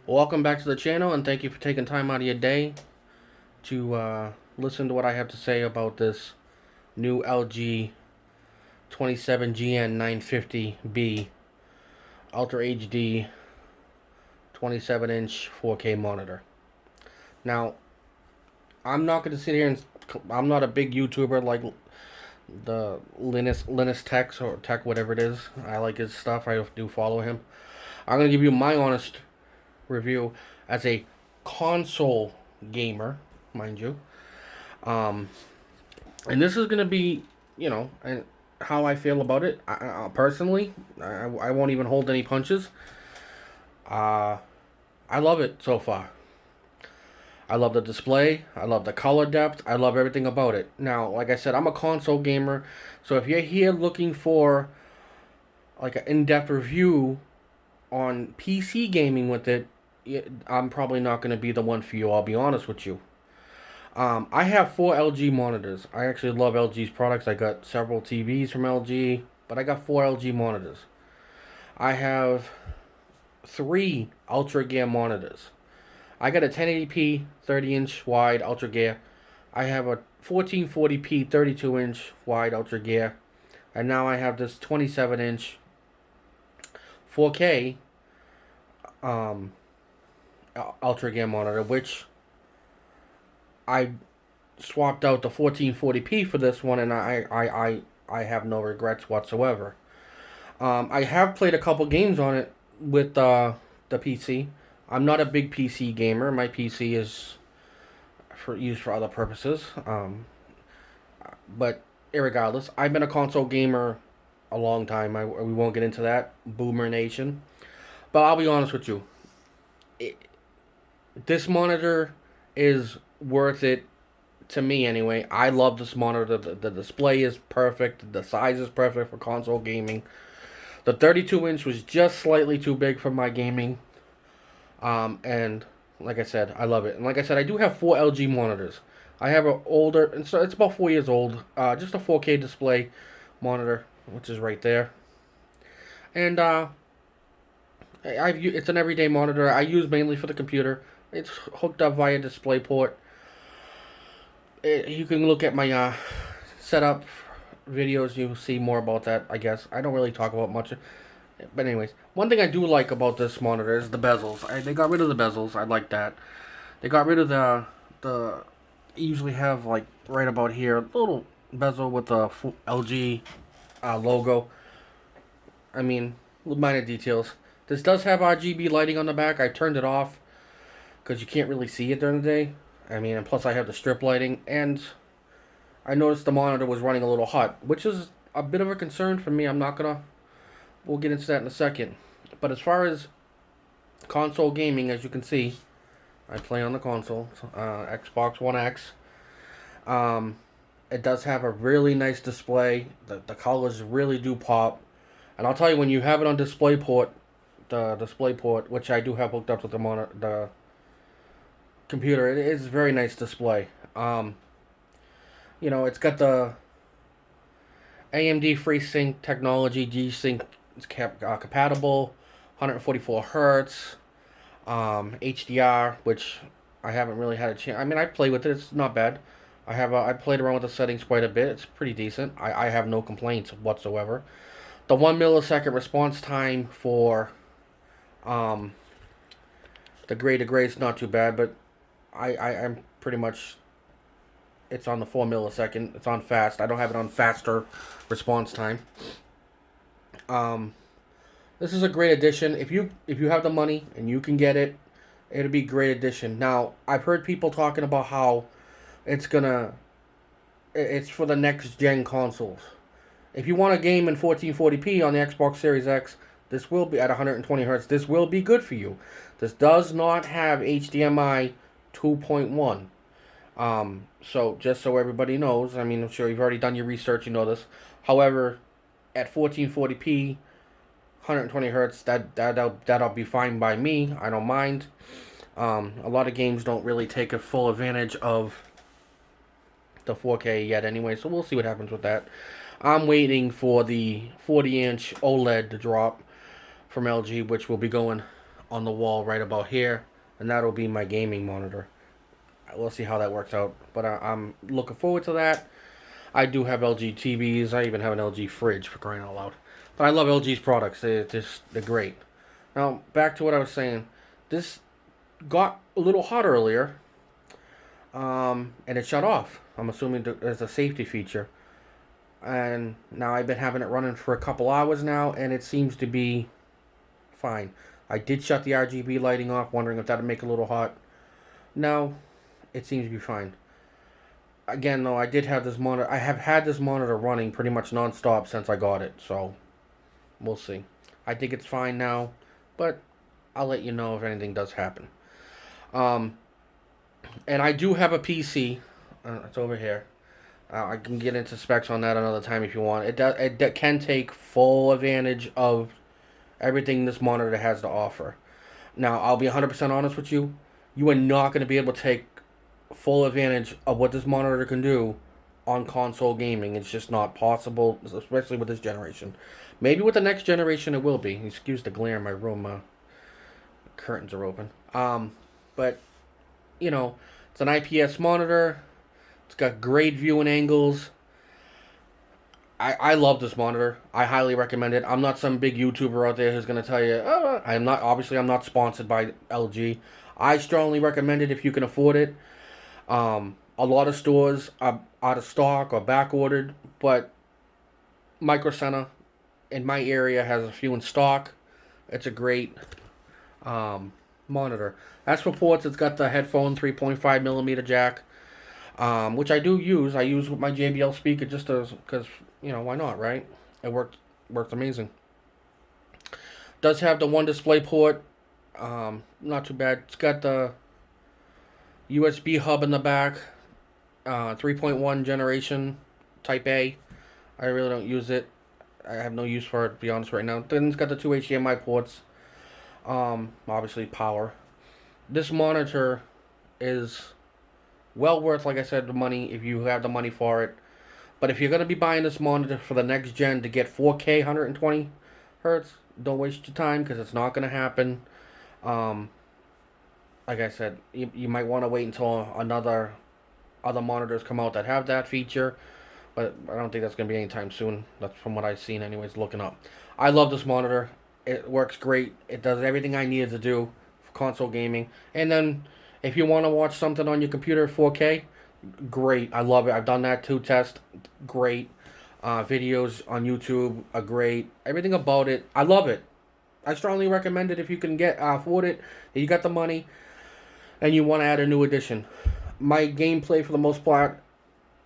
Welcome back to the channel, and thank you for taking time out of your day to listen to what I have to say about this new LG 27GN 950B Ultra HD 27-inch 4K monitor. Now, I'm not going to sit here and I'm not a big YouTuber like the Linus Tech or Tech whatever it is. I like his stuff. I do follow him. I'm going to give you my honest review as a console gamer, mind you. Um, and this is gonna be, and how I feel about it. Personally, I won't even hold any punches. Uh, I love it so far. I love the display. I love the color depth. I love everything about it. Now, like I said, I'm a console gamer, so if you're here looking for like an in-depth review on PC gaming with it, I'm probably not going to be the one for you. I'll be honest with you. I have four LG monitors. I actually love LG's products. I got several TVs from LG, but I got four LG monitors. I have three Ultra Gear monitors. I got a 1080p 30-inch wide Ultra Gear. I have a 1440p 32-inch wide Ultra Gear. And now I have this 27-inch 4K um, Ultra Gear monitor, which I swapped out the 1440p for this one, and I have no regrets whatsoever. I have played a couple games on it with the PC. I'm not a big PC gamer. My PC is for used for other purposes. But irregardless, I've been a console gamer a long time. We won't get into that, Boomer Nation. But I'll be honest with you. It, this monitor is worth it to me anyway. I love this monitor. The display is perfect. The size is perfect for console gaming. The 32-inch was just slightly too big for my gaming. And like I said, I love it. And like I said, I do have four LG monitors. I have an older, and so it's about 4 years old. Just a 4K display monitor, which is right there. And it's an everyday monitor. I use mainly for the computer. It's hooked up via DisplayPort. You can look at my setup videos. You'll see more about that. I guess I don't really talk about much. But anyways, one thing I do like about this monitor is the bezels. They got rid of the bezels. I like that. They got rid of the. You usually have like right about here a little bezel with the LG logo. I mean, minor details. This does have RGB lighting on the back. I turned it off because you can't really see it during the day. I mean, and plus I have the strip lighting, and I noticed the monitor was running a little hot, which is a bit of a concern for me. I'm not gonna. We'll get into that in a second. But as far as console gaming, as you can see, I play on the console, Xbox One X. Um, it does have a really nice display. The colors really do pop. And I'll tell you, when you have it on DisplayPort, the DisplayPort, which I do have hooked up to the computer, it is a very nice display. It's got the AMD FreeSync technology, G-Sync is compatible, 144 hertz, HDR, which I haven't really had a chance. I mean, I play with it; it's not bad. I played around with the settings quite a bit. It's pretty decent. I have no complaints whatsoever. The 1 millisecond response time for um, the gray to gray is not too bad, but I'm pretty much it's on the 4 millisecond. It's on fast. I don't have it on faster response time. Um, this is a great addition. If you have the money and you can get it, it'll be a great addition. Now I've heard people talking about how it's gonna it's for the next gen consoles. If you want a game in 1440p on the Xbox Series X, this will be at 120 hertz. This will be good for you. This does not have HDMI 2.1. So just so everybody knows, I mean, I'm sure you've already done your research, you know this. However, at 1440p, 120 hertz, that'll be fine by me. I don't mind. A lot of games don't really take a full advantage of the 4K yet anyway, so we'll see what happens with that. I'm waiting for the 40-inch OLED to drop from LG, which will be going on the wall right about here, and that'll be my gaming monitor. We'll see how that works out, but I'm looking forward to that. I do have LG TVs. I even have an LG fridge, for crying out loud. But I love LG's products. They're great. Now back to what I was saying. This got a little hot earlier, and it shut off. I'm assuming there's a safety feature. And now I've been having it running for a couple hours now, and it seems to be fine. I did shut the RGB lighting off, wondering if that would make it a little hot. No, it seems to be fine. Again, though, I did have this monitor. I have had this monitor running pretty much nonstop since I got it, so we'll see. I think it's fine now, but I'll let you know if anything does happen. Um, and I do have a PC. It's over here. I can get into specs on that another time if you want. It can take full advantage of everything this monitor has to offer. Now, I'll be 100% honest with you. You are not going to be able to take full advantage of what this monitor can do on console gaming. It's just not possible, especially with this generation. Maybe with the next generation it will be. Excuse the glare in my room. Curtains are open. But, it's an IPS monitor. It's got great viewing angles. I love this monitor. I highly recommend it. I'm not some big YouTuber out there who's going to tell you, oh, I'm not sponsored by LG. I strongly recommend it if you can afford it. A lot of stores are out of stock or back ordered, but Micro Center in my area has a few in stock. It's a great monitor. As for ports, it's got the headphone 3.5 millimeter jack, which I do use. I use with my JBL speaker just because why not, right? It works amazing. Does have the one display port. Not too bad. It's got the USB hub in the back. 3.1 generation Type A. I really don't use it. I have no use for it, to be honest, right now. Then it's got the two HDMI ports. Obviously power. This monitor is well worth, like I said, the money if you have the money for it. But if you're going to be buying this monitor for the next gen to get 4K 120 hertz, don't waste your time because it's not going to happen. Like I said, you might want to wait until other monitors come out that have that feature. But I don't think that's going to be anytime soon. That's from what I've seen anyways, looking up. I love this monitor. It works great. It does everything I needed to do for console gaming. And then if you want to watch something on your computer 4K, great. I love it. I've done that too. Test. Great. Videos on YouTube are great. Everything about it. I love it. I strongly recommend it if you can afford it. If you got the money and you want to add a new addition. My gameplay for the most part,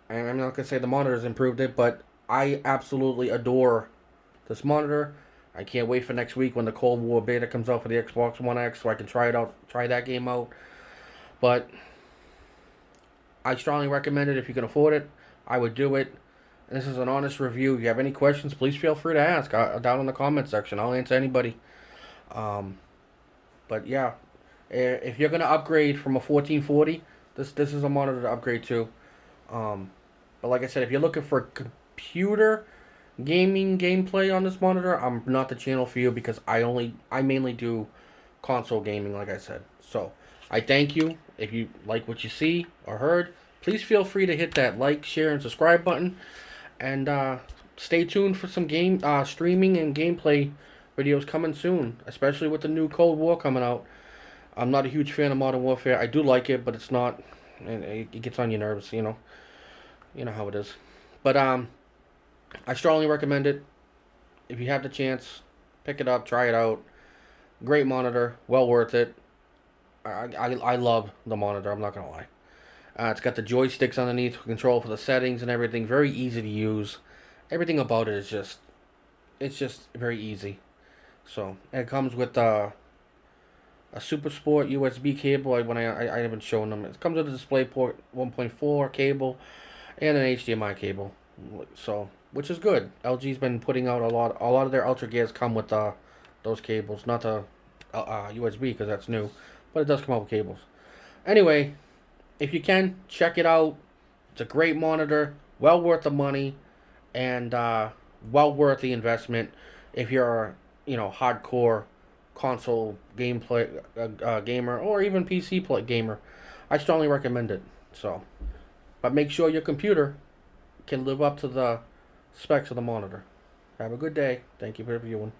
and I'm not going to say the monitor's improved it, but I absolutely adore this monitor. I can't wait for next week when the Cold War beta comes out for the Xbox One X so I can try that game out. But I strongly recommend it if you can afford it. I would do it. And this is an honest review. If you have any questions, please feel free to ask down in the comment section. I'll answer anybody. But yeah, if you're going to upgrade from a 1440, this is a monitor to upgrade to. But like I said, if you're looking for computer gaming gameplay on this monitor, I'm not the channel for you because I mainly do console gaming, like I said. So I thank you. If you like what you see or heard, please feel free to hit that like, share, and subscribe button. And stay tuned for some streaming and gameplay videos coming soon, especially with the new Cold War coming out. I'm not a huge fan of Modern Warfare. I do like it, but it's not. It gets on your nerves, You know how it is. But I strongly recommend it. If you have the chance, pick it up, try it out. Great monitor, well worth it. I love the monitor. I'm not gonna lie. It's got the joysticks underneath for control for the settings and everything. Very easy to use. Everything about it is it's just very easy. So it comes with a Super Sport USB cable. I haven't shown them. It comes with a DisplayPort 1.4 cable and an HDMI cable. So which is good. LG's been putting out a lot of their Ultra Gears come with those cables, not the USB because that's new, but it does come out with cables. Anyway, if you can, check it out. It's a great monitor, well worth the money, and well worth the investment if you're hardcore console gameplay gamer or even PC play gamer, I strongly recommend it. So, but make sure your computer can live up to the specs of the monitor. Have a good day. Thank you for viewing.